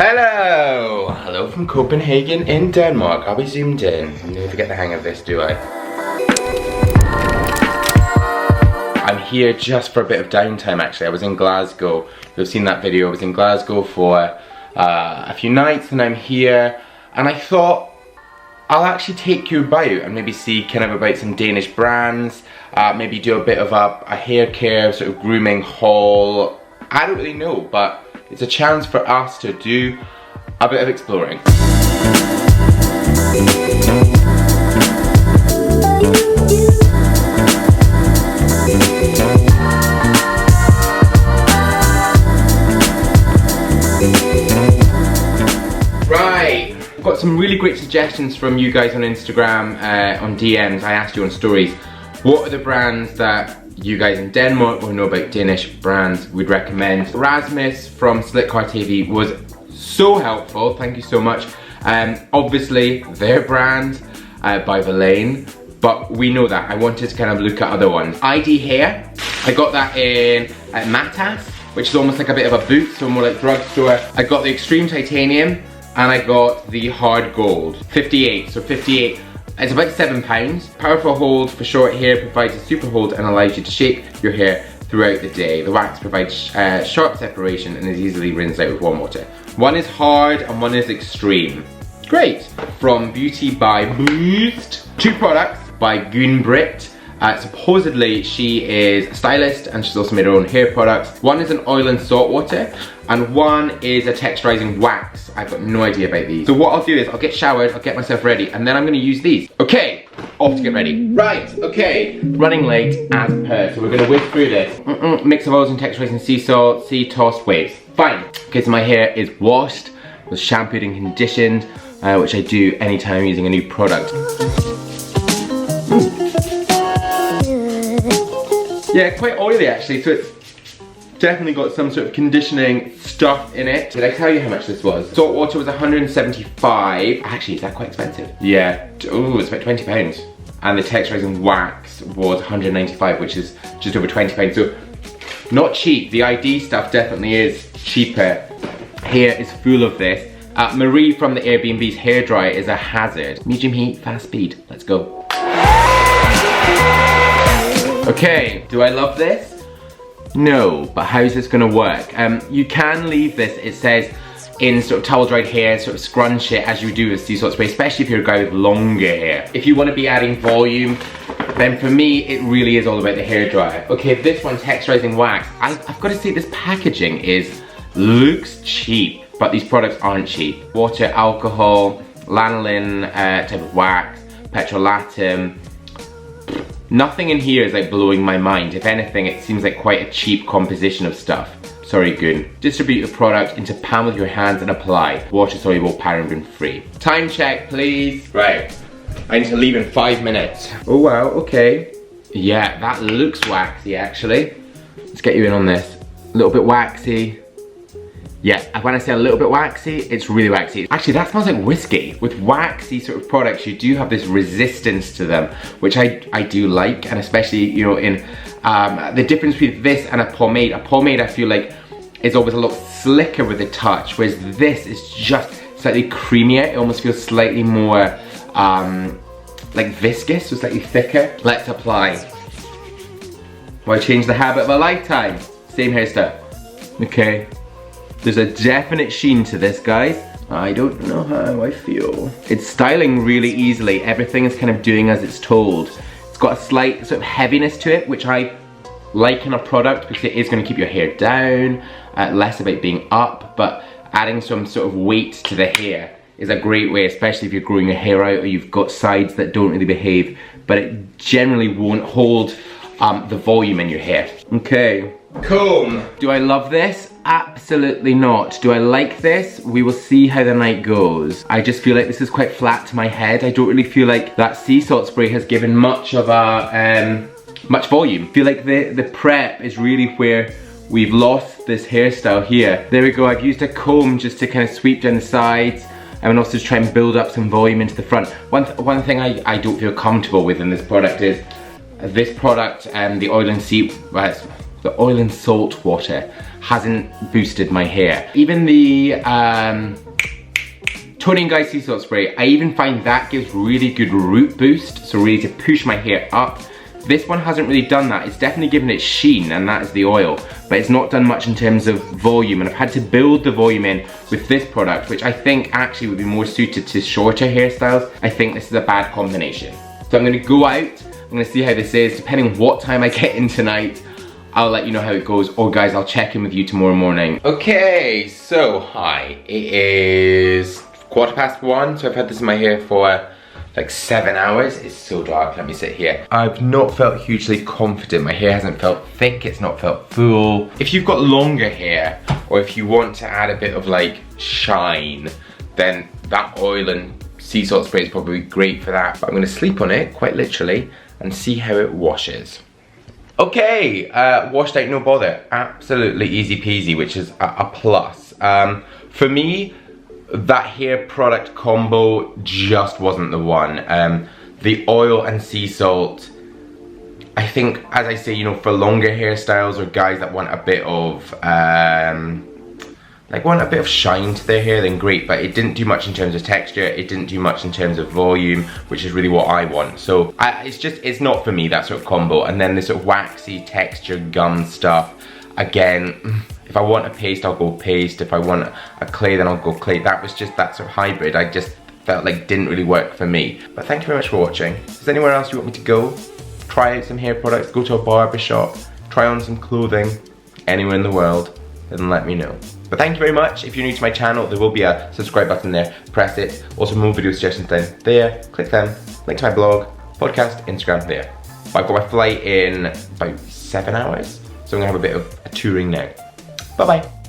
Hello! Hello from Copenhagen in Denmark. I'll be zoomed in. I never get the hang of this, do I? I'm here just for a bit of downtime actually. I was in Glasgow. You've seen that video. I was in Glasgow for a few nights and I'm here. And I thought I'll actually take you about and maybe see kind of about some Danish brands. Maybe do a bit of a hair care, sort of grooming haul. I don't really know, but it's a chance for us to do a bit of exploring. Right, I've got some really great suggestions from you guys on Instagram, on DMs. I asked you on stories, what are the brands that you guys in Denmark will know about Danish brands we'd recommend. Rasmus from Saltwater TV was so helpful, thank you so much. Obviously their brand by Verlaine, but we know that. I wanted to kind of look at other ones. IDhair, I got that in Matas, which is almost like a bit of a boot, so more like drugstore. I got the Extreme Titanium and I got the Hard Gold, 58, so 58. It's about £7. Powerful hold for short hair, provides a super hold and allows you to shape your hair throughout the day. The wax provides sharp separation and is easily rinsed out with warm water. One is hard and one is extreme. Great! From Beauty by Boost. Two products by Gun-Britt. Supposedly she is a stylist and she's also made her own hair products. One is an oil and salt water and one is a texturizing wax. I've got no idea about these. So what I'll do is I'll get showered, I'll get myself ready and then I'm going to use these. Okay, off to get ready. Right, okay. Running late as per, so we're going to whisk through this. Mix of oils and texturizing sea salt, sea tossed waves. Fine. Okay, so my hair is washed, was shampooed and conditioned, which I do anytime I'm using a new product. Yeah, quite oily actually, so it's definitely got some sort of conditioning stuff in it. Did I tell you how much this was? Saltwater was 175. Actually, is that quite expensive? Yeah, oh, it's about £20. And the texturizing wax was 195, which is just over £20. So, not cheap. The ID stuff definitely is cheaper. Hair is full of this. Marie from the Airbnb's hairdryer is a hazard. Medium heat, fast speed. Let's go. Okay, do I love this? No, but how's this gonna work? You can leave this, it says, in sort of towel dried hair, sort of scrunch it as you do with sea salt spray, especially if you're a guy with longer hair. If you want to be adding volume, then for me, it really is all about the hairdryer. Okay, this one's texturizing wax. I've got to say this packaging looks cheap, but these products aren't cheap. Water, alcohol, lanolin type of wax, petrolatum. Nothing in here is like blowing my mind. If anything, it seems like quite a cheap composition of stuff. Sorry, Gun. Distribute the product into palm of your hands and apply. Water soluble, paraben free. Time check, please. Right, I need to leave in 5 minutes. Oh wow, okay. Yeah, that looks waxy actually. Let's get you in on this. A little bit waxy. Yeah, when I say a little bit waxy, it's really waxy. Actually, that smells like whiskey. With waxy sort of products, you do have this resistance to them, which I do like, and especially, you know, in the difference between this and a pomade. A pomade, I feel like, is always a lot slicker with the touch, whereas this is just slightly creamier. It almost feels slightly more like viscous, so slightly thicker. Let's apply. Why change the habit of a lifetime? Same hairstyle. Okay. There's a definite sheen to this, guys. I don't know how I feel. It's styling really easily. Everything is kind of doing as it's told. It's got a slight sort of heaviness to it, which I like in a product because it is going to keep your hair down, less about being up, but adding some sort of weight to the hair is a great way, especially if you're growing your hair out or you've got sides that don't really behave, but it generally won't hold the volume in your hair. Okay. Comb. Do I love this? Absolutely not. Do I like this? We will see how the night goes. I just feel like this is quite flat to my head. I don't really feel like that sea salt spray has given much of a, much volume. I feel like the prep is really where we've lost this hairstyle here. There we go, I've used a comb just to kind of sweep down the sides and also to try and build up some volume into the front. One thing I don't feel comfortable with in this product is the oil and sea the oil and salt water hasn't boosted my hair. Even the Toning Guy Sea Salt Spray, I even find that gives really good root boost, so really to push my hair up. This one hasn't really done that. It's definitely given it sheen, and that is the oil, but it's not done much in terms of volume, and I've had to build the volume in with this product, which I think actually would be more suited to shorter hairstyles. I think this is a bad combination. So I'm gonna go out, I'm gonna see how this is. Depending on what time I get in tonight, I'll let you know how it goes, or guys, I'll check in with you tomorrow morning. Okay, so hi, it is 1:15, so I've had this in my hair for like 7 hours. It's so dark, let me sit here. I've not felt hugely confident. My hair hasn't felt thick, it's not felt full. If you've got longer hair, or if you want to add a bit of like shine, then that oil and sea salt spray is probably great for that. But I'm gonna sleep on it, quite literally, and see how it washes. Okay, washed out, no bother. Absolutely easy peasy, which is a plus. For me, that hair product combo just wasn't the one. The oil and sea salt, I think, as I say, you know, for longer hairstyles or guys that want a bit of shine to their hair, then great, but it didn't do much in terms of texture, it didn't do much in terms of volume, which is really what I want. So it's not for me, that sort of combo. And then this sort of waxy texture gum stuff, again, if I want a paste, I'll go paste. If I want a clay, then I'll go clay. That was just that sort of hybrid. I just felt like didn't really work for me. But thank you very much for watching. Is there anywhere else you want me to go? Try out some hair products, go to a barber shop, try on some clothing, anywhere in the world, then let me know. But thank you very much. If you're new to my channel, there will be a subscribe button there. Press it. Also more video suggestions down there. Click them. Link to my blog, podcast, Instagram there. I've got my flight in about 7 hours, so I'm gonna have a bit of a touring now. Bye bye.